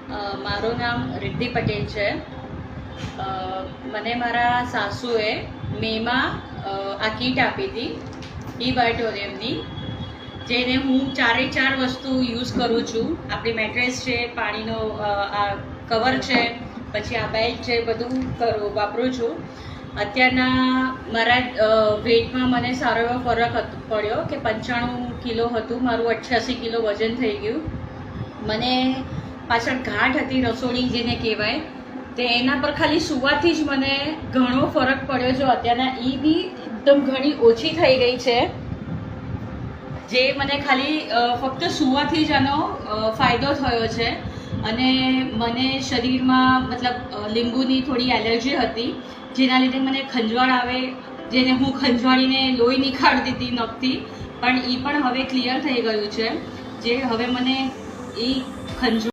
મારું નામ રિદ્ધિ પટેલ છે. મને મારા સાસુએ મેમાં આ કીટ આપી હતી ઈ બાયોટોરિયમની, જેને હું 4 વસ્તુ યુઝ કરું છું. આપણી મેટ્રેસ છે, પાણીનો આ કવર છે, પછી આ બેલ્ટ છે, બધું વાપરું છું. અત્યારના મારા વેઇટમાં મને સારો એવો ફરક પડ્યો કે 95 કિલો હતું મારું, 88 કિલો વજન થઈ ગયું. મને પાછળ ગાંઠ હતી રસોડી જેને કહેવાય, તે એના પર ખાલી સુવાથી જ મને ઘણો ફરક પડ્યો છે. અત્યારના એ બી એકદમ ઘણી ઓછી થઈ ગઈ છે, જે મને ખાલી ફક્ત સુવાથી જ આનો ફાયદો થયો છે. અને મને શરીરમાં મતલબ લીંબુની થોડી એલર્જી હતી, જેના લીધે મને ખંજવાળ આવે, જેને હું ખંજવાળીને લોહી નીકાળતી હતી નખથી, પણ એ પણ હવે ક્લિયર થઈ ગયું છે. જે હવે મને એ ખંજવાળ